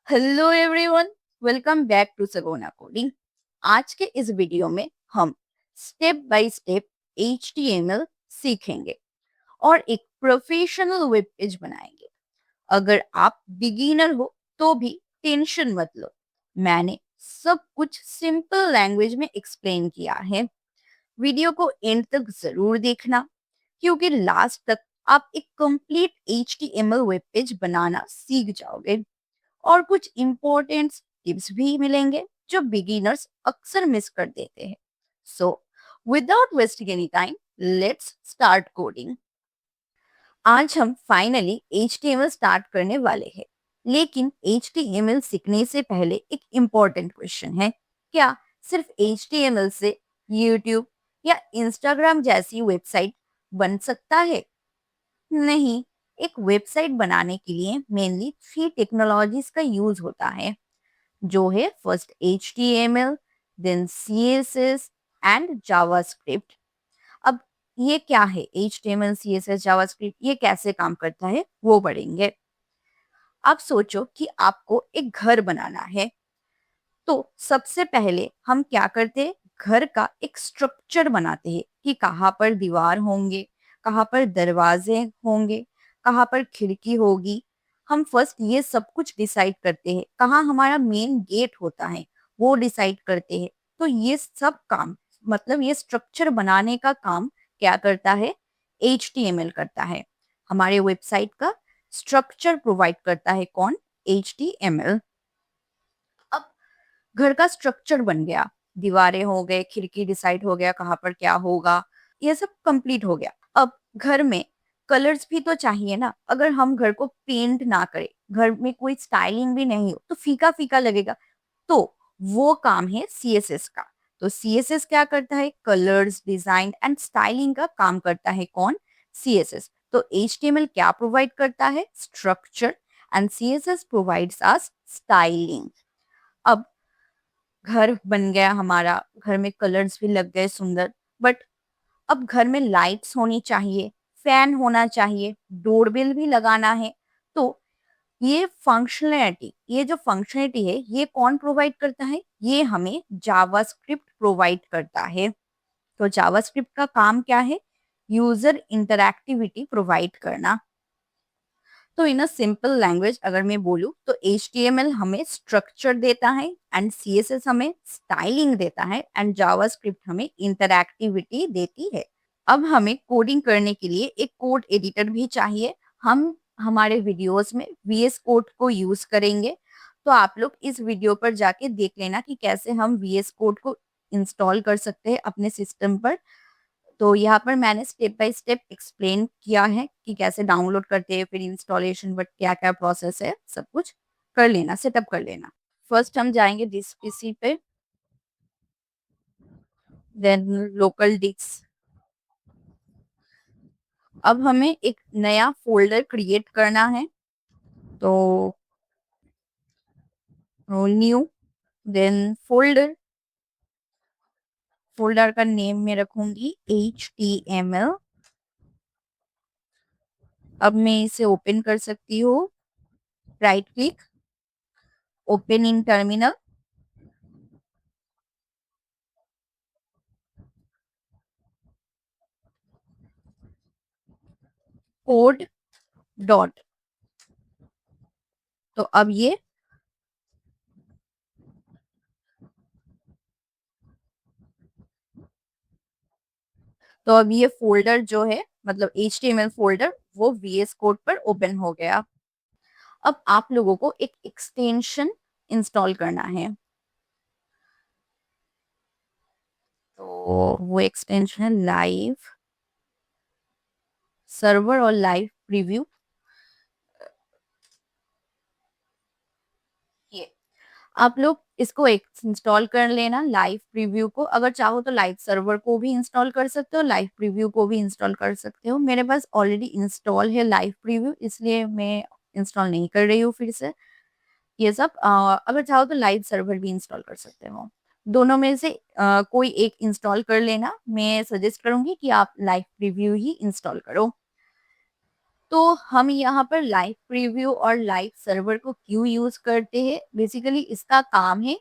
Hello everyone, welcome back to Sagona coding. आज के इस वीडियो में हम स्टेप बाय स्टेप HTML सीखेंगे और एक प्रोफेशनल वेब पेज बनाएंगे। अगर आप बिगिनर हो तो भी टेंशन मत लो, मैंने सब कुछ सिंपल लैंग्वेज में एक्सप्लेन किया है। वीडियो को एंड तक जरूर देखना, क्योंकि लास्ट तक आप एक कंप्लीट HTML वेब पेज बनाना सीख जाओगे और कुछ इम्पोर्टेंट टिप्स भी मिलेंगे जो बिगिनर्स अक्सर मिस कर देते हैं। So without wasting any time, let's start coding. आज हम फाइनली HTML स्टार्ट करने वाले हैं, लेकिन HTML सीखने से पहले एक इम्पोर्टेंट क्वेश्चन है, क्या सिर्फ HTML से YouTube या Instagram जैसी वेबसाइट बन सकता है? नहीं, एक वेबसाइट बनाने के लिए मेनली 3 टेक्नोलॉजीज का यूज होता है, जो है first HTML, then CSS and JavaScript. अब ये क्या है HTML, CSS, जावास्क्रिप्ट, ये कैसे काम करता है वो पढ़ेंगे। अब सोचो कि आपको एक घर बनाना है, तो सबसे पहले हम क्या करते हैं, घर का एक स्ट्रक्चर बनाते हैं कि कहाँ पर दीवार होंगे, कहाँ पर दरवाजे होंगे, कहाँ पर खिड़की होगी। हम फर्स्ट ये सब कुछ डिसाइड करते हैं, कहाँ हमारा मेन गेट होता है वो डिसाइड करते हैं। तो ये सब काम, मतलब ये स्ट्रक्चर बनाने का काम क्या करता है, HTML करता है। हमारे वेबसाइट का स्ट्रक्चर प्रोवाइड करता है कौन, HTML। अब घर का स्ट्रक्चर बन गया, दीवारें हो गए, खिड़की डिसाइड हो गया कहाँ पर क्या होगा, ये सब कंप्लीट हो गया। अब घर में कलर्स भी तो चाहिए ना। अगर हम घर को पेंट ना करें, घर में कोई स्टाइलिंग भी नहीं हो, तो फीका फीका लगेगा। तो वो काम है CSS का। तो CSS क्या करता है, कलर्स, डिजाइन एंड स्टाइलिंग का काम करता है कौन, CSS। तो HTML क्या प्रोवाइड करता है, structure, and CSS provides us styling. अब घर बन गया हमारा, घर में कलर्स भी लग गए सुंदर, बट अब घर में लाइट्स होनी चाहिए, फैन होना चाहिए, डोरबेल भी लगाना है। तो ये जो फंक्शनलिटी है, ये कौन प्रोवाइड करता है, ये हमें जावास्क्रिप्ट प्रोवाइड करता है। तो जावास्क्रिप्ट का काम क्या है, यूजर इंटरैक्टिविटी प्रोवाइड करना। तो इन अ सिंपल लैंग्वेज अगर मैं बोलूँ तो HTML हमें स्ट्रक्चर देता है एंड CSS हमें स्टाइलिंग देता है एंड जावास्क्रिप्ट हमें इंटरैक्टिविटी देती है। अब हमें कोडिंग करने के लिए एक कोड एडिटर भी चाहिए। हम हमारे वीडियोस में VS कोड को यूज करेंगे, तो आप लोग इस वीडियो पर जाके देख लेना कि कैसे हम VS कोड को इंस्टॉल कर सकते हैं अपने सिस्टम पर। तो यहाँ पर मैंने स्टेप बाय स्टेप एक्सप्लेन किया है कि कैसे डाउनलोड करते हैं, फिर इंस्टॉलेशन, बट क्या क्या प्रोसेस है, सब कुछ कर लेना, सेटअप कर लेना। फर्स्ट हम जाएंगे दिस PC पे, देन लोकल डिस्क। अब हमें एक नया फोल्डर क्रिएट करना है, तो न्यू, देन फोल्डर। फोल्डर का नेम मैं रखूंगी HTML। अब मैं इसे ओपन कर सकती हूँ, right click, open in terminal. Code dot. तो अब ये तो अब ये फोल्डर जो है, मतलब HTML फोल्डर, वो VS कोड पर ओपन हो गया। अब आप लोगों को एक एक्सटेंशन इंस्टॉल करना है, तो वो एक्सटेंशन है लाइव सर्वर और लाइव प्रीव्यू। ये आप लोग इसको इंस्टॉल कर लेना, लाइव प्रीव्यू को। अगर चाहो तो लाइव सर्वर को भी इंस्टॉल कर सकते हो, लाइव प्रीव्यू को भी इंस्टॉल कर सकते हो। मेरे पास ऑलरेडी इंस्टॉल है लाइव प्रीव्यू, इसलिए मैं इंस्टॉल नहीं कर रही हूँ फिर से ये सब। अगर चाहो तो लाइव सर्वर भी इंस्टॉल कर सकते हो। दोनों में से कोई एक इंस्टॉल कर लेना। मैं सजेस्ट करूंगी कि आप लाइव प्रीव्यू ही इंस्टॉल करो। तो हम यहाँ पर लाइव प्रीव्यू और लाइव सर्वर को क्यों यूज करते हैं? बेसिकली इसका काम है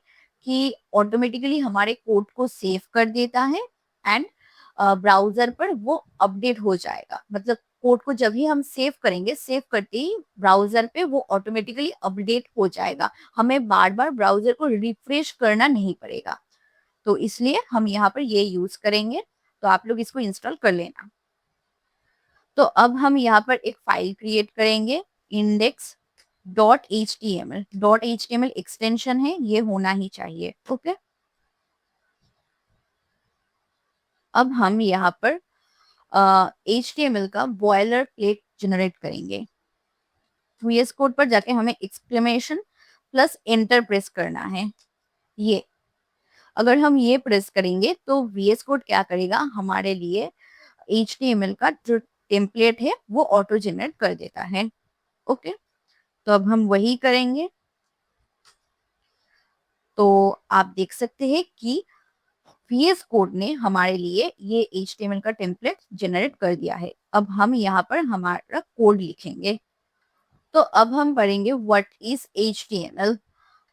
कि ऑटोमेटिकली हमारे कोड को सेव कर देता है एंड ब्राउजर पर वो अपडेट हो जाएगा। मतलब कोड को जब ही हम सेव करेंगे, सेव करते ही ब्राउजर पे वो ऑटोमेटिकली अपडेट हो जाएगा, हमें बार बार ब्राउजर को रिफ्रेश करना नहीं पड़ेगा। तो इसलिए हम यहाँ पर ये यूज करेंगे। तो आप लोग इसको इंस्टॉल कर लेना। तो अब हम यहाँ पर एक फाइल क्रिएट करेंगे, index dot H T M L. Dot H T M L extension है, ये होना ही चाहिए। ओके, अब हम यहाँ पर एच टी एम एल का बॉयलर प्लेट जनरेट करेंगे। वीएस कोड पर जाके हमें एक्सक्लेमेशन प्लस एंटर प्रेस करना है। ये अगर हम ये प्रेस करेंगे तो वीएस कोड क्या करेगा, हमारे लिए HTML का जो टेम्पलेट है वो ऑटो जनरेट कर देता है। ओके, तो अब हम वही करेंगे। तो आप देख सकते हैं कि VS कोड ने हमारे लिए ये HTML का टेम्पलेट जनरेट कर दिया है। अब हम यहाँ पर हमारा कोड लिखेंगे। तो अब हम पढ़ेंगे व्हाट इज HTML।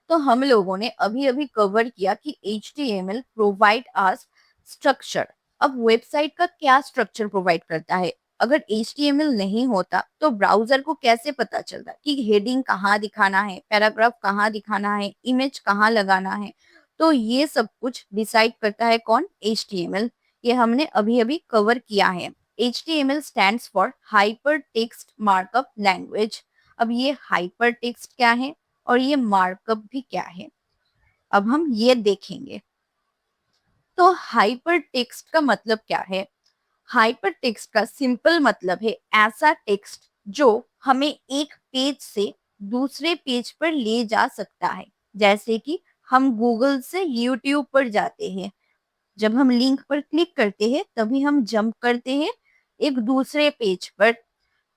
तो हम लोगों ने अभी अभी कवर किया कि HTML प्रोवाइड अस स्ट्रक्चर। अब वेबसाइट का क्या स्ट्रक्चर प्रोवाइड करता है? अगर HTML नहीं होता तो ब्राउजर को कैसे पता चलता कि हेडिंग कहाँ दिखाना है, पैराग्राफ कहाँ दिखाना है, इमेज कहाँ लगाना है? तो ये सब कुछ डिसाइड करता है कौन? HTML। ये हमने अभी अभी कवर किया है। HTML stands for hyper text markup language. अब ये हाइपर टेक्स्ट क्या है और ये मार्कअप भी क्या है, अब हम ये देखेंगे। तो हाइपर टेक्स्ट का मतलब क्या है? हाइपर टेक्स्ट का सिंपल मतलब है ऐसा टेक्स्ट जो हमें एक पेज से दूसरे पेज पर ले जा सकता है। जैसे कि हम गूगल से यूट्यूब पर जाते हैं, जब हम लिंक पर क्लिक करते हैं तभी हम जंप करते हैं एक दूसरे पेज पर।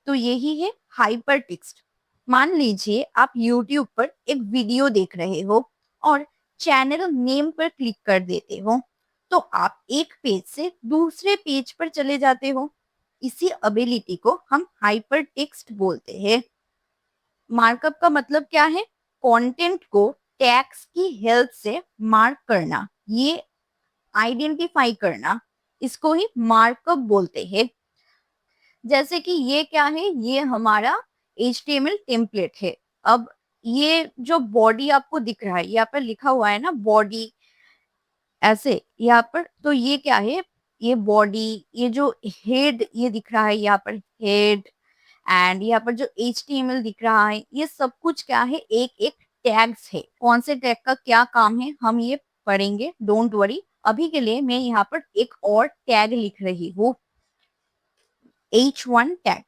तो यही है हाइपर टेक्स्ट। मान लीजिए आप YouTube पर एक वीडियो देख रहे हो और चैनल नेम पर क्लिक कर देते हो, तो आप एक पेज से दूसरे पेज पर चले जाते हो। इसी एबिलिटी को हम हाइपर टेक्स्ट बोलते हैं। मार्कअप का मतलब क्या है? कंटेंट को टैग्स की हेल्प से मार्क करना, ये आइडेंटिफाई करना, इसको ही मार्कअप बोलते हैं। जैसे कि ये क्या है, ये हमारा HTML टेम्पलेट है। अब ये जो बॉडी आपको दिख रहा है, यहाँ पर लिखा हुआ है ना बॉडी, ऐसे यहाँ पर, तो ये क्या है? ये बॉडी, ये जो हेड ये दिख रहा है यहाँ पर हेड, एंड यहाँ पर जो HTML दिख रहा है, ये सब कुछ क्या है? एक एक टैग्स है। कौन से टैग का क्या काम है हम ये पढ़ेंगे, डोंट वरी। अभी के लिए मैं यहाँ पर एक और टैग लिख रही हूँ, H1 टैग।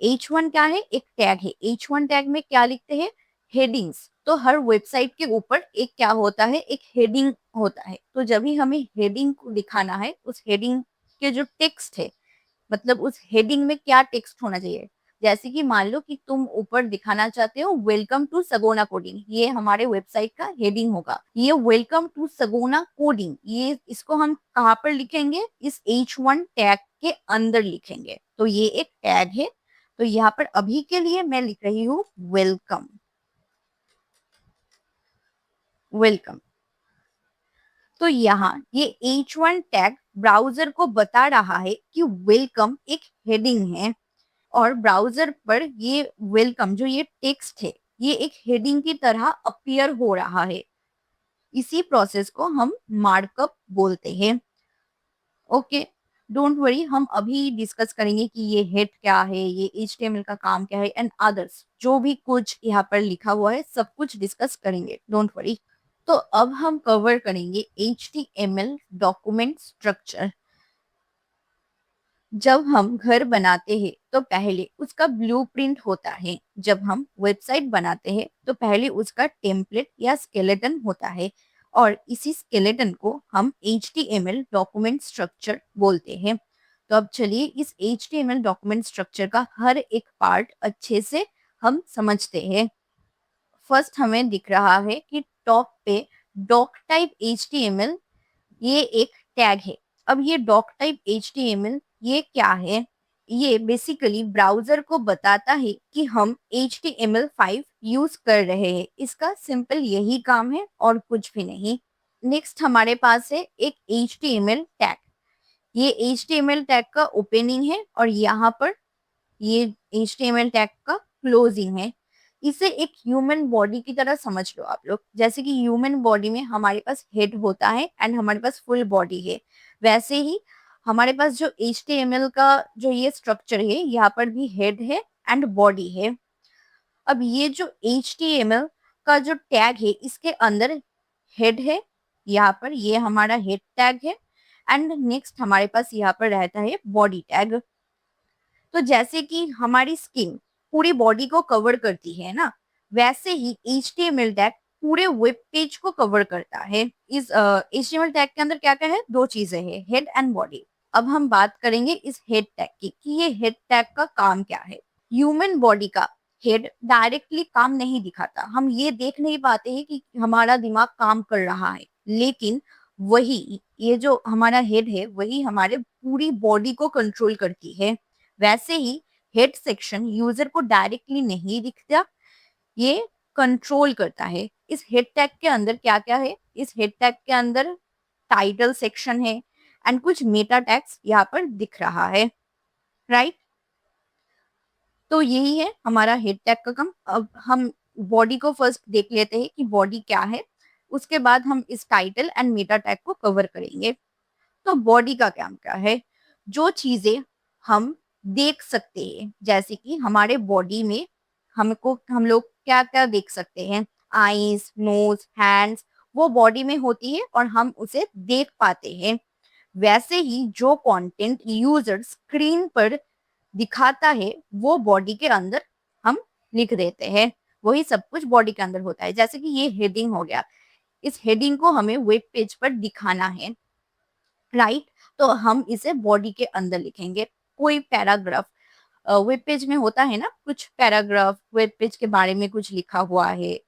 H1 क्या है? एक टैग है। H1 टैग में क्या लिखते हैं? हेडिंग्स। तो हर वेबसाइट के ऊपर एक क्या होता है? एक हेडिंग होता है। तो जब भी हमें हेडिंग को दिखाना है, उस हेडिंग के जो टेक्स्ट है, मतलब उस हेडिंग में क्या टेक्स्ट होना चाहिए? जैसे कि मान लो कि तुम ऊपर दिखाना चाहते हो वेलकम टू सगोना कोडिंग, ये हमारे वेबसाइट का हेडिंग होगा। ये वेलकम टू सगोना कोडिंग, ये इसको हम कहाँ पर लिखेंगे? इस H1 टैग के अंदर लिखेंगे। तो ये एक टैग है। तो यहाँ पर अभी के लिए मैं लिख रही हूँ वेलकम। वेलकम। तो यहाँ ये H1 टैग ब्राउजर को बता रहा है कि वेलकम एक हेडिंग है, और ब्राउजर पर ये वेलकम जो ये टेक्स्ट है, ये एक हेडिंग की तरह अपीयर हो रहा है। इसी प्रोसेस को हम मार्कअप बोलते हैं। ओके, डोंट वरी, हम अभी डिस्कस करेंगे कि ये हेड क्या है, ये HTML का काम क्या है, एंड अदर्स जो भी कुछ यहाँ पर लिखा हुआ है सब कुछ डिस्कस करेंगे, डोंट वरी। तो अब हम कवर करेंगे HTML डॉक्यूमेंट स्ट्रक्चर। जब हम घर बनाते हैं तो पहले उसका ब्लूप्रिंट होता है। जब हम वेबसाइट बनाते हैं तो पहले उसका टेम्पलेट या स्केलेटन होता है, और इसी स्केलेटन को हम HTML डॉक्यूमेंट स्ट्रक्चर बोलते हैं। तो अब चलिए इस HTML डॉक्यूमेंट स्ट्रक्चर का हर एक पार्ट अच्छे से हम समझते हैं। फर्स्ट हमें दिख रहा है कि टॉप पे डॉक टाइप HTML, ये एक टैग है। अब ये डॉक टाइप HTML ये क्या है? ये बेसिकली ब्राउजर को बताता है कि हम HTML5 यूज कर रहे हैं। इसका सिंपल यही काम है और कुछ भी नहीं। नेक्स्ट हमारे पास है एक HTML टैग। ये HTML टैग का ओपनिंग है और यहाँ पर ये HTML टैग का क्लोजिंग है। इसे एक ह्यूमन बॉडी की तरह समझ लो आप लोग। जैसे कि ह्यूमन बॉडी में हमारे पास हेड होता है एंड हमारे पास फुल बॉडी है, वैसे ही हमारे पास जो HTML का जो ये स्ट्रक्चर है, यहाँ पर भी हेड है एंड बॉडी है। अब ये जो HTML का जो टैग है, इसके अंदर हेड है, यहाँ पर ये हमारा हेड टैग है एंड नेक्स्ट हमारे पास यहाँ पर रहता है बॉडी टैग। तो जैसे कि हमारी स्किन पूरी बॉडी को कवर करती है ना, वैसे ही HTML टैग पूरे वेब पेज को कवर करता है। इस HTML टैग के अंदर क्या क्या है, दो चीजें हैं, हेड एंड बॉडी। अब हम बात करेंगे इस हेड टैग की कि ये हेड टैग का काम क्या है। ह्यूमन बॉडी का हेड डायरेक्टली काम नहीं दिखाता, हम ये देख नहीं पाते हैं कि हमारा दिमाग काम कर रहा है, लेकिन वही ये जो हमारा हेड है वही हमारे पूरी बॉडी को कंट्रोल करती है। वैसे ही हेड सेक्शन यूजर को डायरेक्टली नहीं दिखता, ये कंट्रोल करता है। इस हेड टैग के अंदर क्या क्या है, इस हेड टैग के अंदर टाइटल सेक्शन है एंड कुछ मेटा टैग्स यहाँ पर दिख रहा है, राइट। तो यही है हमारा हेड टैग का काम। अब हम बॉडी को फर्स्ट देख लेते हैं कि बॉडी क्या है, उसके बाद हम इस टाइटल एंड मेटा टैग को कवर करेंगे। तो बॉडी का काम क्या है, जो चीजें हम देख सकते हैं, जैसे कि हमारे बॉडी में हम लोग क्या क्या देख सकते हैं, आईज, नोज, हैंड्स, वो बॉडी में होती है और हम उसे देख पाते हैं। वैसे ही जो कंटेंट यूजर स्क्रीन पर दिखाता है वो बॉडी के अंदर हम लिख देते हैं। वही सब कुछ बॉडी के अंदर होता है। जैसे कि ये हेडिंग हो गया, इस हेडिंग को हमें वेब पेज पर दिखाना है, राइट। तो हम इसे बॉडी के अंदर लिखेंगे। कोई पैराग्राफ वेब पेज में होता है ना, कुछ पैराग्राफ वेब पेज के बारे में कुछ लिखा हुआ है,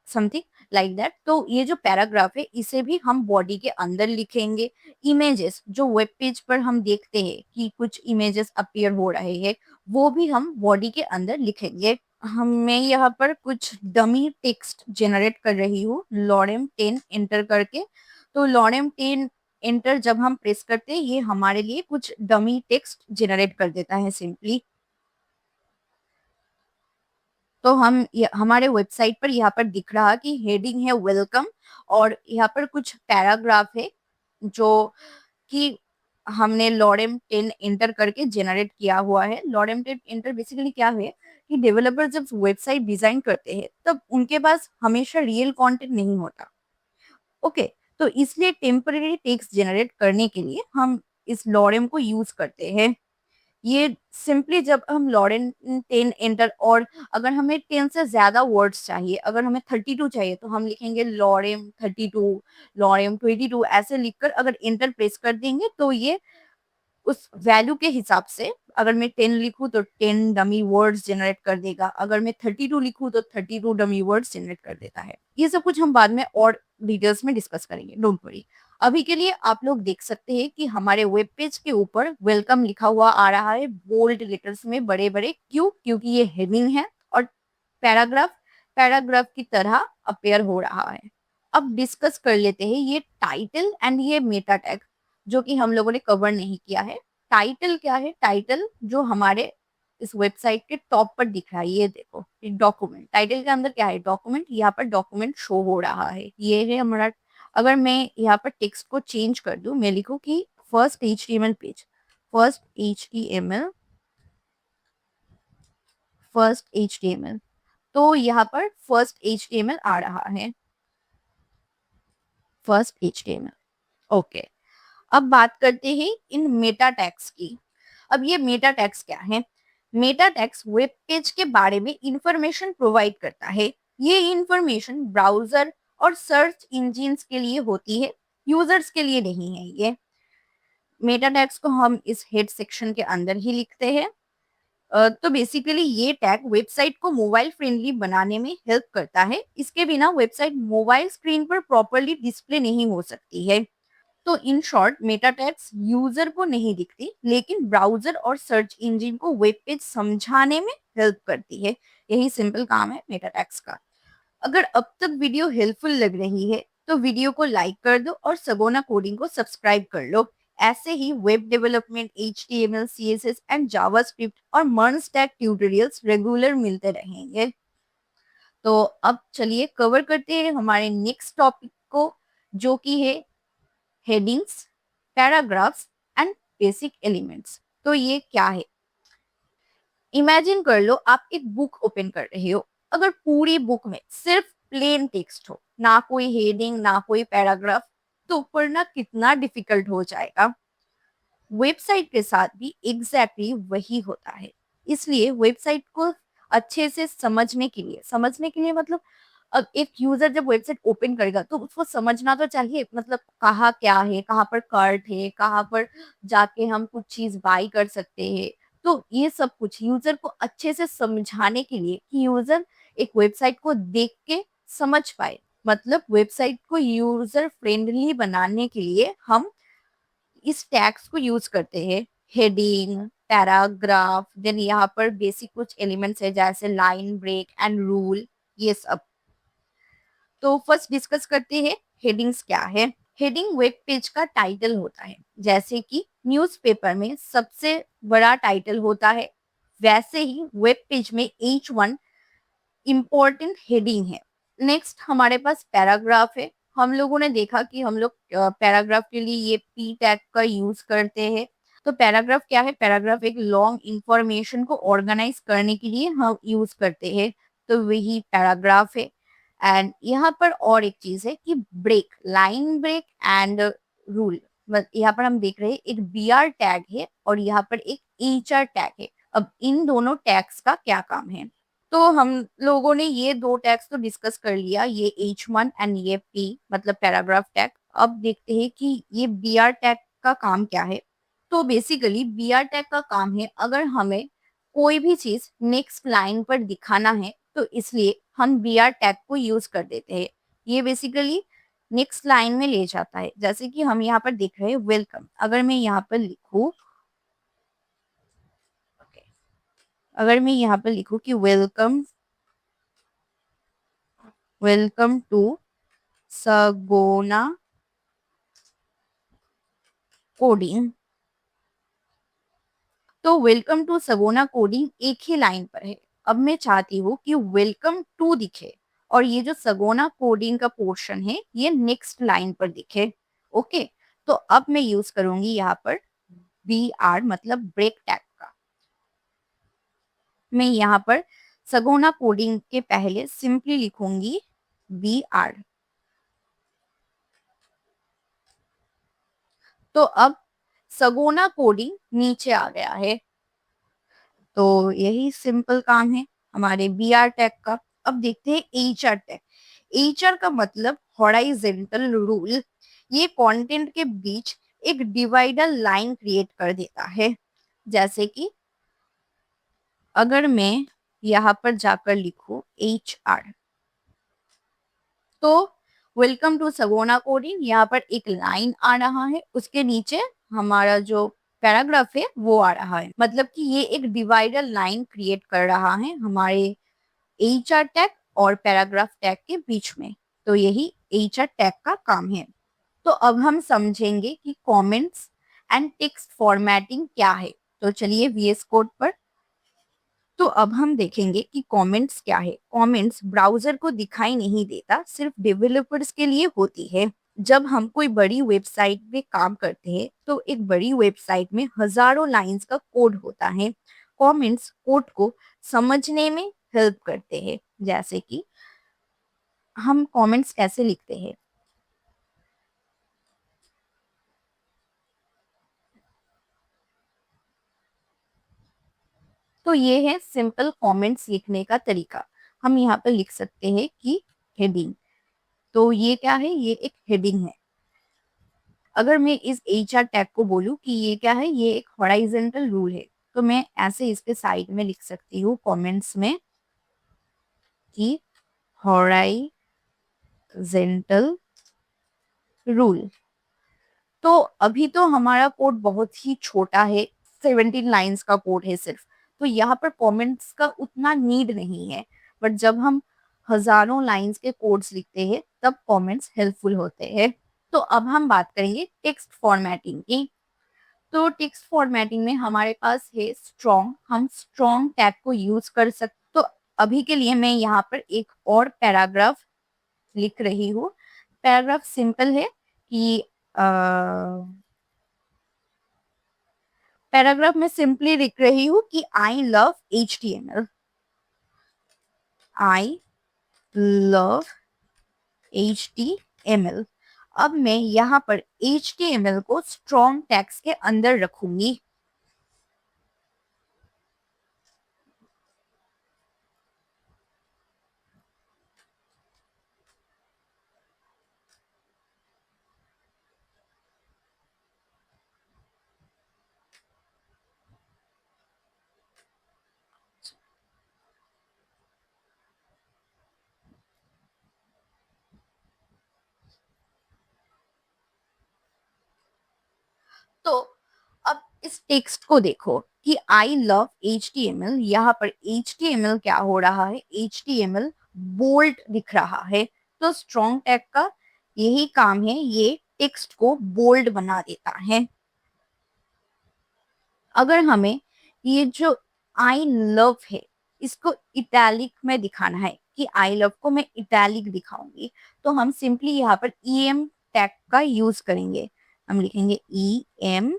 समथिंग लाइक दैट। तो ये जो पैराग्राफ है इसे भी हम बॉडी के अंदर लिखेंगे। इमेजेस जो वेब पेज पर हम देखते हैं कि कुछ इमेजेस अपीयर हो रहे हैं, वो भी हम बॉडी के अंदर लिखेंगे। हम मैं यहाँ पर कुछ डमी टेक्स्ट जनरेट कर रही हूँ लॉरेम 10 एंटर करके। तो लॉरेम 10 एंटर जब हम प्रेस करते हैं, ये हमारे लिए कुछ डमी टेक्स्ट जनरेट कर देता है सिंपली। तो हमारे वेबसाइट पर यहाँ पर दिख रहा कि हेडिंग है वेलकम और यहाँ पर कुछ पैराग्राफ है जो कि हमने लॉरेम 10 एंटर करके जनरेट किया हुआ है। लॉरेम 10 एंटर बेसिकली क्या है कि डेवलपर जब वेबसाइट डिजाइन करते हैं तब उनके पास हमेशा रियल कंटेंट नहीं होता, ओके। तो इसलिए टेम्परेरी टेक्स्ट जनरेट करने के लिए हम इस लॉरेम को यूज करते हैं। ये सिंपली जब हम लॉरेन 10 एंटर, और अगर हमें 10 से ज्यादा वर्ड्स चाहिए, अगर हमें 32 चाहिए तो हम लिखेंगे लॉरेम 32, लॉरेम 22, ऐसे लिखकर अगर एंटर प्रेस कर देंगे तो ये उस वैल्यू के हिसाब से, अगर मैं 10 लिखूं तो 10 डमी वर्ड्स जनरेट कर देगा, अगर मैं 32 लिखूं तो 32 डमी वर्ड्स जनरेट कर देता है। ये सब कुछ हम बाद में और डिटेल्स में डिस्कस करेंगे, डोंट वरी। अभी के लिए आप लोग देख सकते हैं कि हमारे वेब पेज के ऊपर वेलकम लिखा हुआ आ रहा है बोल्ड लेटर्स में बड़े बड़े। क्यों? क्योंकि ये हेडिंग है और पैराग्राफ पैराग्राफ की तरह अपेयर हो रहा है। अब डिस्कस कर लेते हैं ये टाइटल एंड ये मेटा टैग, जो कि हम लोगों ने कवर नहीं किया है। टाइटल क्या है? टाइटल जो हमारे इस वेबसाइट के टॉप पर दिख रहा है, ये देखो, डॉक्यूमेंट। टाइटल के अंदर क्या है? डॉक्यूमेंट। यहाँ पर डॉक्यूमेंट शो हो रहा है, ये है हमारा। अगर मैं यहाँ पर टेक्स्ट को चेंज कर दूं, मैं लिखूं कि first HTML page, first HTML, first HTML, तो यहाँ पर फर्स्ट HTML आ रहा है, फर्स्ट HTML, ओके। अब बात करते हैं इन मेटा टैग्स की। अब ये मेटा टैग्स क्या है? मेटा टैग्स वेब पेज के बारे में इंफॉर्मेशन प्रोवाइड करता है। ये इंफॉर्मेशन ब्राउजर और सर्च इंजिन्स के लिए होती है, यूजर्स के लिए नहीं है। ये मेटा टैग्स को हम इस हेड सेक्शन के अंदर ही लिखते हैं। तो बेसिकली ये टैग वेबसाइट को मोबाइल फ्रेंडली बनाने में हेल्प करता है। इसके बिना वेबसाइट मोबाइल स्क्रीन पर प्रॉपरली डिस्प्ले नहीं हो सकती है। तो in short Meta tags user को नहीं दिखती, लेकिन ब्राउजर और सर्च इंजन को वेब पेज समझाने में हेल्प करती है। यही सिंपल काम है मेटा टैग्स का। अगर अब तक वीडियो हेल्पफुल लग रही है तो वीडियो को लाइक कर दो और सगोना कोडिंग को सब्सक्राइब कर लो। ऐसे ही web development, HTML, CSS and JavaScript और मर्न स्टैक ट्यूटोरियल्स रेगुलर मिलते रहेंगे। तो अब चलिए कवर करते हैं हमारे नेक्स्ट टॉपिक को, जो कि है headings, paragraphs and basic elements. तो ये क्या है? इमेजिन कर लो आप एक बुक ओपन कर रहे हो। अगर पूरी बुक में सिर्फ प्लेन टेक्स्ट हो, ना कोई हेडिंग ना कोई पैराग्राफ, तो पढ़ना कितना डिफिकल्ट हो जाएगा। वेबसाइट के साथ भी एग्जैक्टली वही होता है। इसलिए वेबसाइट को अच्छे से समझने के लिए मतलब अब एक यूजर जब वेबसाइट ओपन करेगा तो उसको समझना तो चाहिए, मतलब कहाँ क्या है, कहाँ पर कार्ट है, कहाँ पर जाके हम कुछ चीज बाई कर सकते हैं। तो ये सब कुछ यूजर को अच्छे से समझाने के लिए कि यूजर एक वेबसाइट को देख के समझ पाए, मतलब वेबसाइट को यूजर फ्रेंडली बनाने के लिए हम इस टैग्स को यूज करते हैं। हेडिंग, पैराग्राफ, देन यहाँ पर बेसिक कुछ एलिमेंट्स है जैसे लाइन ब्रेक एंड रूल, ये सब। तो फर्स्ट डिस्कस करते हैं हेडिंग्स क्या है। हेडिंग वेब पेज का टाइटल होता है। जैसे कि न्यूज़पेपर में सबसे बड़ा टाइटल होता है, वैसे ही वेब पेज में H1 इम्पोर्टेंट हेडिंग है। नेक्स्ट हमारे पास पैराग्राफ है। हम लोगों ने देखा कि हम लोग पैराग्राफ के लिए ये P टैग का यूज करते हैं। तो पैराग्राफ क्या है? पैराग्राफ एक लॉन्ग इंफॉर्मेशन को ऑर्गेनाइज करने के लिए हम यूज करते हैं, तो वही पैराग्राफ है। एंड यहाँ पर और एक चीज है कि break, line break and rule. यहाँ पर हम देख रहे हैं एक BR टैग है और यहाँ पर एक HR टैग है। अब इन दोनों टैग्स का क्या काम है? तो हम लोगों ने ये दो टैग्स तो डिस्कस कर लिया, ये H1 एंड ये P मतलब पैराग्राफ टैग। अब देखते हैं कि ये BR टैग का काम क्या है। तो बेसिकली BR टैग का काम है, अगर हमें कोई भी चीज नेक्स्ट लाइन पर दिखाना है तो इसलिए हम BR टैग को यूज कर देते हैं। ये बेसिकली नेक्स्ट लाइन में ले जाता है। जैसे कि हम यहाँ पर देख रहे हैं वेलकम। अगर मैं यहाँ पर लिखूं, अगर मैं यहाँ पर लिखूं कि welcome, welcome to Sagona coding, तो वेलकम टू सगोना कोडिंग एक ही लाइन पर है। अब मैं चाहती हूँ कि वेलकम टू दिखे और ये जो सगोना कोडिंग का पोर्शन है ये नेक्स्ट लाइन पर दिखे। ओके, तो अब मैं यूज करूंगी यहाँ पर BR मतलब ब्रेक टैग का। मैं यहाँ पर सगोना कोडिंग के पहले सिंपली लिखूंगी BR। तो अब सगोना कोडिंग नीचे आ गया है। तो यही सिंपल काम है हमारे BR टैग का। अब देखते हैं HR टैग। HR का मतलब हॉराइजेंटल रूल। ये कंटेंट के बीच एक डिवाइडर लाइन क्रिएट कर देता है। जैसे कि अगर मैं यहाँ पर जाकर लिखूं HR, तो वेलकम टू सगोना कोडिंग, यहाँ पर एक लाइन आ रहा है, उसके नीचे हमारा जो पैराग्राफ है वो आ रहा है। मतलब कि ये एक डिवाइडर लाइन क्रिएट कर रहा है हमारे HR टैग और पैराग्राफ टैग के बीच में। तो यही HR टैग का काम है। तो अब हम समझेंगे कि कमेंट्स एंड टेक्स्ट फॉर्मेटिंग क्या है। तो चलिए VS कोड पर। तो अब हम देखेंगे कि कमेंट्स क्या है। कमेंट्स ब्राउजर को दिखाई नहीं देता, सिर्फ डेवलपर्स के लिए होती है। जब हम कोई बड़ी वेबसाइट पे काम करते हैं तो एक बड़ी वेबसाइट में हजारों लाइंस का कोड होता है। कमेंट्स कोड को समझने में हेल्प करते हैं। जैसे कि हम कमेंट्स कैसे लिखते हैं, तो ये है सिंपल कमेंट्स लिखने का तरीका। हम यहाँ पर लिख सकते हैं कि हेडिंग। तो ये क्या है? ये एक हेडिंग है। अगर मैं इस HR टैग को बोलूं कि ये क्या है, ये एक हॉराइजेंटल रूल है, तो मैं ऐसे इसके साइड में लिख सकती हूँ कमेंट्स में कि हॉराइजेंटल रूल। तो अभी तो हमारा कोड बहुत ही छोटा है, 17 लाइंस का कोड है सिर्फ, तो यहाँ पर कमेंट्स का उतना नीड नहीं है। बट जब हम हजारों लाइंस के कोड्स लिखते हैं तब कमेंट्स हेल्पफुल होते हैं। तो अब हम बात करेंगे टेक्स्ट फॉर्मेटिंग की। तो टेक्स्ट फॉर्मेटिंग में हमारे पास है स्ट्रॉन्ग, हम स्ट्रॉन्ग टैग को यूज कर सकते। तो अभी के लिए मैं यहाँ पर एक और पैराग्राफ लिख रही हूँ। पैराग्राफ सिंपल है कि पैराग्राफ में सिंपली लिख रही हूँ कि I love HTML, I love HTML। अब मैं यहाँ पर HTML को स्ट्रॉन्ग टैग्स के अंदर रखूंगी। तो अब इस टेक्स्ट को देखो कि आई लव HTML, यहाँ पर HTML क्या हो रहा है, HTML बोल्ड दिख रहा है। तो स्ट्रॉन्ग टैग का यही काम है, ये टेक्स्ट को बोल्ड बना देता है। अगर हमें ये जो आई लव है इसको इटैलिक में दिखाना है, कि आई लव को मैं इटैलिक दिखाऊंगी, तो हम सिंपली यहाँ पर EM टैग का यूज करेंगे। हम लिखेंगे EM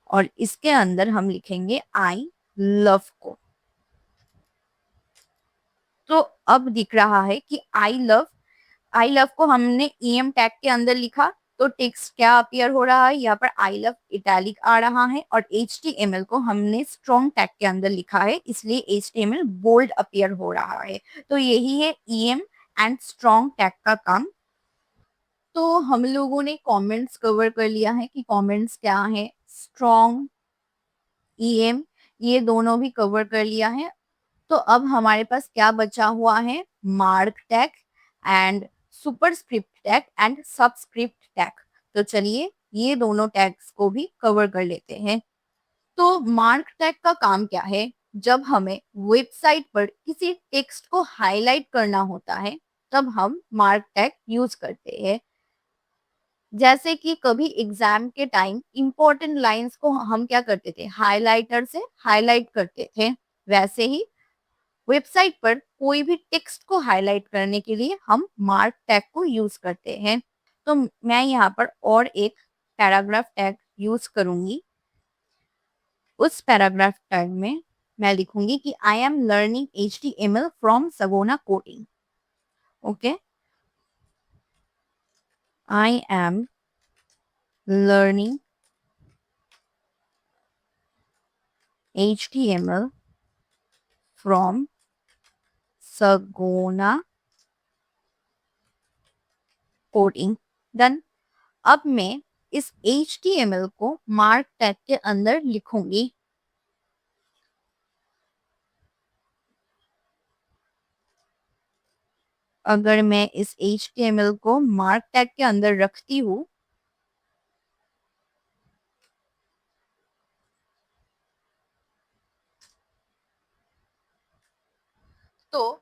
और इसके अंदर हम लिखेंगे आई लव को। तो अब दिख रहा है कि आई लव को हमने EM टैग के अंदर लिखा, तो टेक्स्ट क्या अपीयर हो रहा है, यहाँ पर आई लव इटैलिक आ रहा है। और HTML को हमने स्ट्रॉन्ग टैग के अंदर लिखा है, इसलिए HTML बोल्ड अपीयर हो रहा है। तो यही है EM एंड स्ट्रॉन्ग टैग का काम। तो हम लोगों ने कमेंट्स कवर कर लिया है कि कमेंट्स क्या है, स्ट्रॉन्ग, EM, ये दोनों भी कवर कर लिया है। तो अब हमारे पास क्या बचा हुआ है, mark tag and superscript tag and subscript tag. तो चलिए ये दोनों टैग्स को भी कवर कर लेते हैं। तो मार्क टैग का काम क्या है, जब हमें वेबसाइट पर किसी टेक्स्ट को हाईलाइट करना होता है तब हम मार्क टैग यूज करते हैं। जैसे कि कभी एग्जाम के टाइम इंपॉर्टेंट लाइंस को हम क्या करते थे, हाइलाइटर से हाईलाइट करते थे, वैसे ही वेबसाइट पर कोई भी टेक्स्ट को हाईलाइट करने के लिए हम मार्क टैग को यूज करते हैं। तो मैं यहाँ पर और एक पैराग्राफ टैग यूज करूंगी। उस पैराग्राफ टैग में मैं लिखूंगी कि I am learning HTML from Sagona coding. Okay, I am learning HTML from Sagona coding. Done. अब मैं इस HTML को मार्क टैग के अंदर लिखूंगी। अगर मैं इस HTML को मार्क टैग के अंदर रखती हूँ तो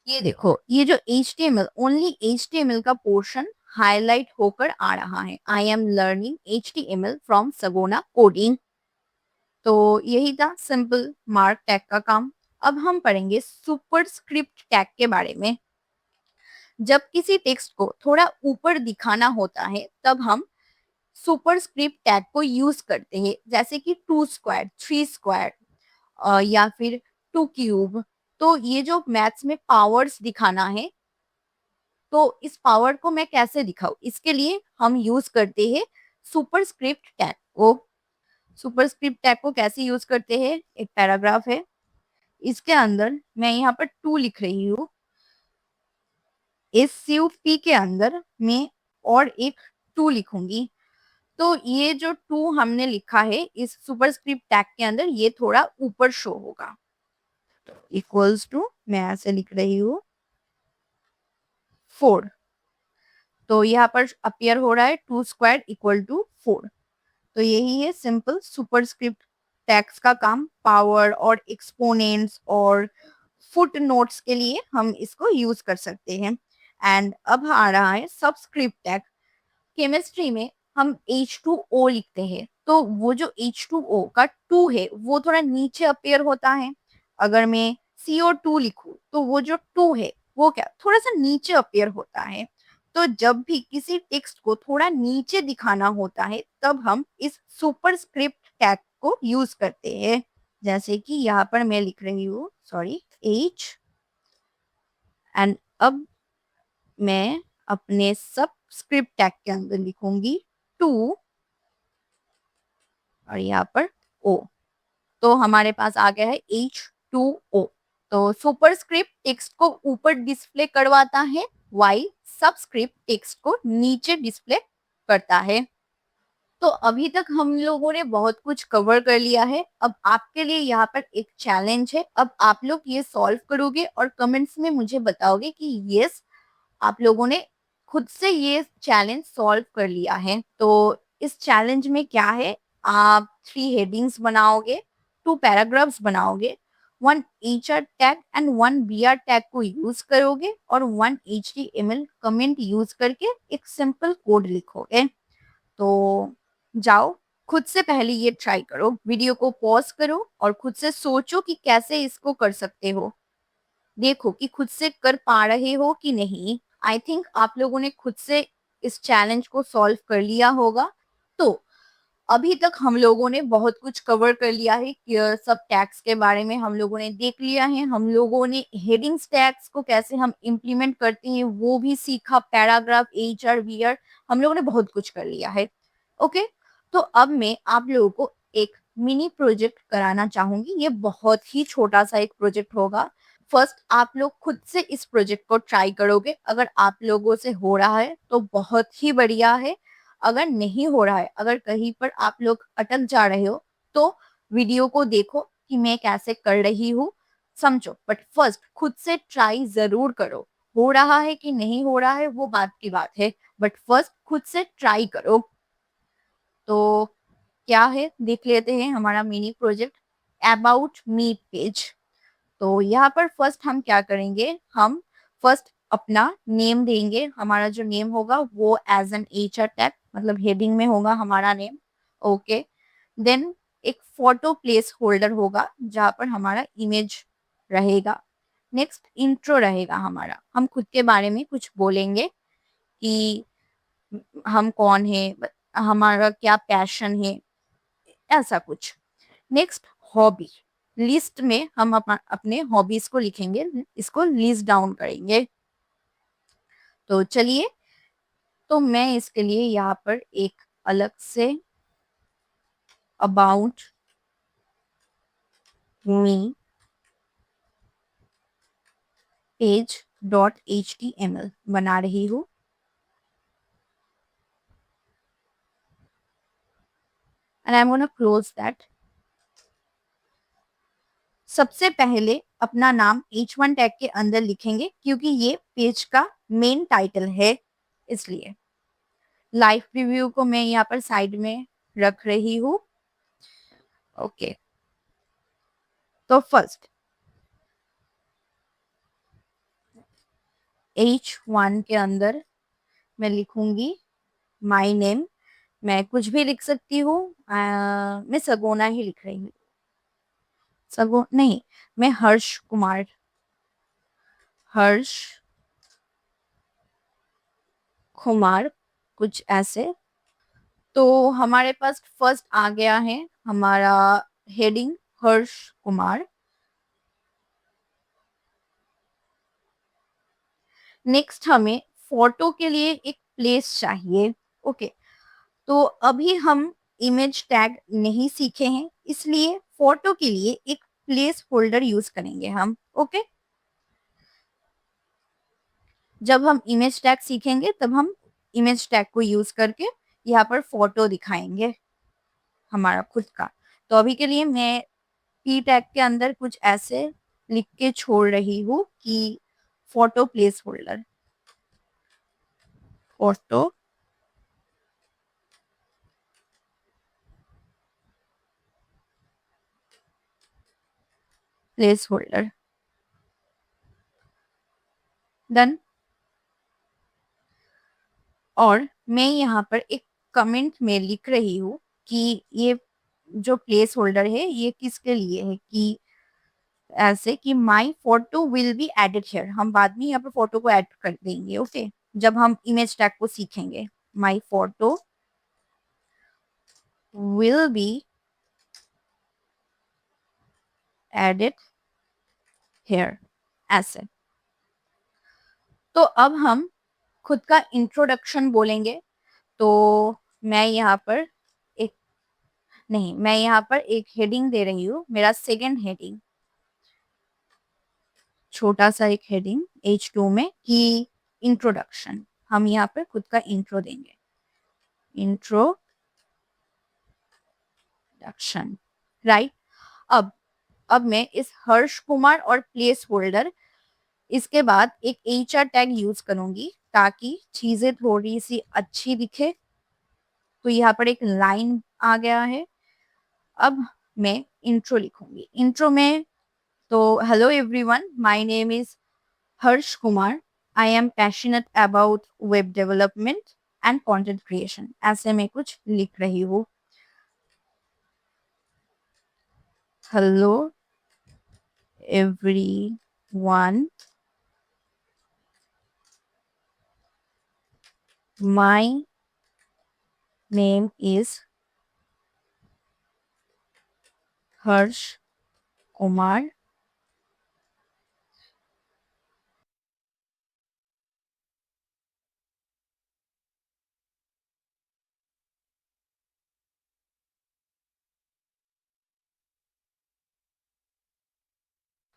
ये देखो, ये जो HTML, ओनली HTML का पोर्शन हाईलाइट होकर आ रहा है। I am learning HTML from Sagona coding. तो यही था सिंपल मार्क टैग का काम। अब हम पढ़ेंगे सुपरस्क्रिप्ट टैग के बारे में। जब किसी टेक्स्ट को थोड़ा ऊपर दिखाना होता है तब हम सुपरस्क्रिप्ट टैग को यूज करते हैं, जैसे कि 2 स्क्वायर, 3 स्क्वायर या फिर 2 क्यूब। तो ये जो मैथ्स में पावर्स दिखाना है, तो इस पावर को मैं कैसे दिखाऊं, इसके लिए हम यूज करते हैं सुपरस्क्रिप्ट टैग को। सुपरस्क्रिप्ट टैग को कैसे यूज करते हैं, एक पैराग्राफ है, इसके अंदर मैं यहाँ पर 2 लिख रही हूँ। इस CUP के अंदर मैं और एक 2 लिखूंगी। तो ये जो 2 हमने लिखा है इस सुपरस्क्रिप्ट टैग के अंदर, ये थोड़ा ऊपर शो होगा। इक्वल्स टू, मैं ऐसे लिख रही हूँ 4। तो यहाँ पर अपीयर हो रहा है 2 स्क्वायर इक्वल टू 4। तो यही है सिंपल सुपरस्क्रिप्ट टैग्स का काम। पावर और एक्सपोनेंट्स और फुट नोट्स के लिए हम इसको यूज कर सकते हैं। एंड अब आ रहा है सबस्क्रिप्ट टैग। केमिस्ट्री में हम H2O लिखते हैं, तो वो जो H2O का 2 है वो थोड़ा नीचे अपीयर होता है। अगर मैं CO2 लिखूं तो वो जो 2 है वो क्या थोड़ा सा नीचे अपीयर होता है। तो जब भी किसी टेक्स्ट को थोड़ा नीचे दिखाना होता है तब हम इस सुपरस्क्रिप्ट टैग को यूज करते हैं। जैसे कि यहाँ पर मैं लिख रही हूँ, सॉरी, H, एंड अब मैं अपने सबस्क्रिप्ट टैग के अंदर लिखूंगी 2 और यहाँ पर O। तो हमारे पास आ गया है H2O। तो सुपरस्क्रिप्ट टेक्स्ट को ऊपर डिस्प्ले करवाता है, वाइल सबस्क्रिप्ट टेक्स्ट को नीचे डिस्प्ले करता है। तो अभी तक हम लोगों ने बहुत कुछ कवर कर लिया है। अब आपके लिए यहाँ पर एक चैलेंज है। अब आप लोग ये सॉल्व करोगे और कमेंट्स में मुझे बताओगे कि यस, आप लोगों ने खुद से ये चैलेंज सॉल्व कर लिया है। तो इस चैलेंज में क्या है, आप 3 हेडिंग्स बनाओगे, 2 पैराग्राफ्स बनाओगे, 1 HR tag and 1 BR tag को यूज करोगे और 1 HTML कमेंट यूज करके एक सिंपल कोड लिखोगे। तो जाओ, खुद से पहले ये ट्राई करो, वीडियो को पॉज करो और खुद से सोचो कि कैसे इसको कर सकते हो। देखो कि खुद से कर पा रहे हो कि नहीं। आई थिंक आप लोगों ने खुद से इस चैलेंज को सॉल्व कर लिया होगा। तो अभी तक हम लोगों ने बहुत कुछ कवर कर लिया है कि सब टैग्स के बारे में हम लोगों ने देख लिया है। हम लोगों ने हेडिंग्स टैग्स को कैसे हम इम्प्लीमेंट करते हैं वो भी सीखा। पैराग्राफ, HR, VR, हम लोगों ने बहुत कुछ कर लिया है। ओके, तो अब मैं आप लोगों को एक मिनी प्रोजेक्ट कराना चाहूंगी। ये बहुत ही छोटा सा एक प्रोजेक्ट होगा। फर्स्ट आप लोग खुद से इस प्रोजेक्ट को ट्राई करोगे। अगर आप लोगों से हो रहा है तो बहुत ही बढ़िया है। अगर नहीं हो रहा है, अगर कहीं पर आप लोग अटक जा रहे हो तो वीडियो को देखो कि मैं कैसे कर रही हूँ, समझो। बट फर्स्ट खुद से ट्राई जरूर करो। हो रहा है कि नहीं हो रहा है वो बात की बात है, बट फर्स्ट खुद से ट्राई करो। तो क्या है देख लेते हैं हमारा mini project about me page. तो यहाँ पर फर्स्ट हम क्या करेंगे, हम फर्स्ट अपना नेम देंगे। हमारा जो नेम होगा वो एज एन HR टैग, मतलब हेडिंग में होगा हमारा नेम। ओके, देन एक फोटो प्लेस होल्डर होगा जहाँ पर हमारा इमेज रहेगा। नेक्स्ट इंट्रो रहेगा हमारा, हम खुद के बारे में कुछ बोलेंगे कि हम कौन है, हमारा क्या पैशन है, ऐसा कुछ। नेक्स्ट हॉबी, लिस्ट में हम अपने हॉबीज को लिखेंगे, इसको लिस्ट डाउन करेंगे। तो चलिए, तो मैं इसके लिए यहाँ पर एक अलग say about me page .html बना रही हूँ। And I am gonna close that. सबसे पहले अपना नाम H1 टैग के अंदर लिखेंगे क्योंकि ये पेज का मेन टाइटल है, इसलिए। लाइव रिव्यू को मैं यहाँ पर साइड में रख रही हूँ। ओके, तो फर्स्ट H1 के अंदर मैं लिखूंगी माई नेम। मैं कुछ भी लिख सकती हूँ, मैं सगोना ही लिख रही हूँ। सगो नहीं, मैं हर्ष कुमार, हर्ष कुमार, कुछ ऐसे। तो हमारे पास फर्स्ट आ गया है हमारा हेडिंग हर्ष कुमार। नेक्स्ट हमें फोटो के लिए एक प्लेस चाहिए। ओके, तो अभी हम इमेज टैग नहीं सीखे हैं, इसलिए फोटो के लिए एक प्लेस होल्डर यूज करेंगे हम। ओके, जब हम इमेज टैग सीखेंगे तब हम इमेज टैग को यूज करके यहाँ पर फोटो दिखाएंगे हमारा खुद का। तो अभी के लिए मैं पी टैग के अंदर कुछ ऐसे लिख के छोड़ रही हूँ कि photo place holder. Photo place holder, done. और मैं यहाँ पर एक कमेंट में लिख रही हूँ कि ये जो प्लेस होल्डर है ये किसके लिए है, कि ऐसे कि my photo will be added here, हम बाद में यहाँ पर फोटो को ऐड कर देंगे, ओके, जब हम इमेज टैग को सीखेंगे। My photo will be added here, ऐसे। तो अब हम खुद का इंट्रोडक्शन बोलेंगे। तो मैं यहाँ पर एक नहीं मैं यहाँ पर एक हेडिंग दे रही हूँ, मेरा सेकंड हेडिंग, छोटा सा एक हेडिंग H2 में कि इंट्रोडक्शन। हम यहाँ पर खुद का इंट्रो देंगे, इंट्रोडक्शन, राइट। अब मैं इस हर्ष कुमार और प्लेस होल्डर, इसके बाद एक HR टैग यूज करूंगी ताकि चीजें थोड़ी सी अच्छी दिखे। तो यहाँ पर एक लाइन आ गया है। अब मैं इंट्रो लिखूंगी। इंट्रो में तो hello everyone, my name is Harsh Kumar, I am passionate about web development and content creation, ऐसे में कुछ लिख रही हूँ। Hello everyone, my name is Harsh Kumar,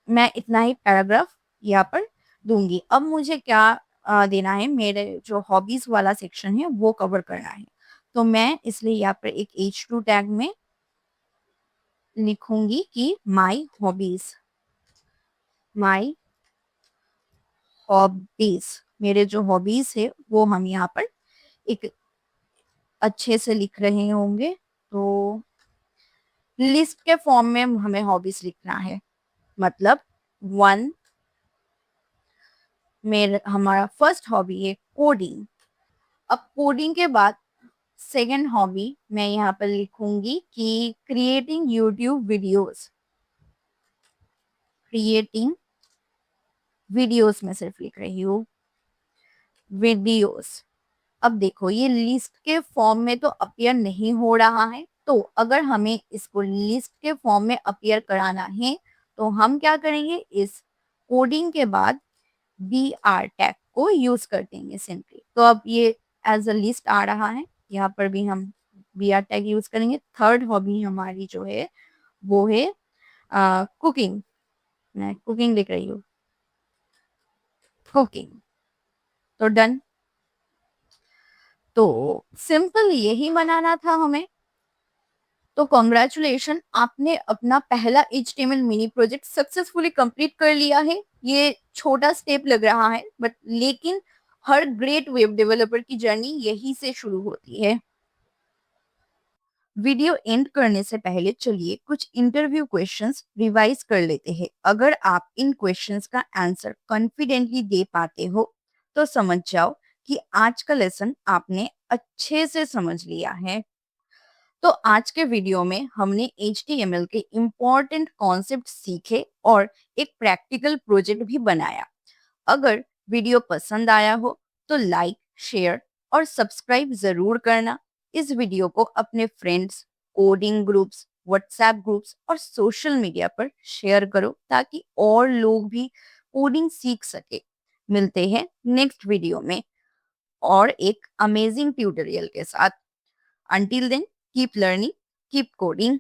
मैं इतना ही पैराग्राफ यहाँ पर दूंगी। अब मुझे क्या देना है, मेरे जो हॉबीज वाला सेक्शन है वो कवर करना है। तो मैं इसलिए यहाँ पर एक H2 टैग में लिखूंगी कि माई हॉबीज, मेरे जो हॉबीज है वो हम यहाँ पर एक अच्छे से लिख रहे होंगे। तो लिस्ट के फॉर्म में हमें हॉबीज लिखना है, मतलब वन, मेरा हमारा फर्स्ट हॉबी है कोडिंग। अब कोडिंग के बाद सेकेंड हॉबी मैं यहाँ पर लिखूंगी कि creating YouTube videos, creating videos में सिर्फ लिख रही हूँ वीडियोस। अब देखो ये लिस्ट के फॉर्म में तो अपीयर नहीं हो रहा है, तो अगर हमें इसको लिस्ट के फॉर्म में अपीयर कराना है तो हम क्या करेंगे, इस कोडिंग के बाद BR टैग को यूज कर देंगे सिंपली। तो अब ये एज अ लिस्ट आ रहा है, यहाँ पर भी हम BR टैग यूज करेंगे। थर्ड हॉबी हमारी जो है वो है कुकिंग, मैं कुकिंग लिख रही हूँ, कुकिंग। तो डन। तो सिंपल यही बनाना था हमें। तो कॉन्ग्रेचुलेशन, आपने अपना पहला HTML mini project successfully complete कर लिया है। ये छोटा स्टेप लग रहा है बट लेकिन हर ग्रेट वेब डेवलपर की जर्नी यही से शुरू होती है। वीडियो एंड करने से पहले चलिए कुछ इंटरव्यू क्वेश्चंस रिवाइज कर लेते हैं। अगर आप इन क्वेश्चंस का आंसर कॉन्फिडेंटली दे पाते हो तो समझ जाओ कि आज का लेसन आपने अच्छे से समझ लिया है। तो आज के वीडियो में हमने HTML के इम्पोर्टेंट कॉन्सेप्ट सीखे और एक प्रैक्टिकल प्रोजेक्ट भी बनाया। अगर वीडियो पसंद आया हो तो लाइक, शेयर और सब्सक्राइब जरूर करना। इस वीडियो को अपने friends, coding groups, WhatsApp groups और सोशल मीडिया पर शेयर करो ताकि और लोग भी कोडिंग सीख सके। मिलते हैं नेक्स्ट वीडियो में और एक अमेजिंग ट्यूटोरियल के साथ। Until then, keep learning, keep coding.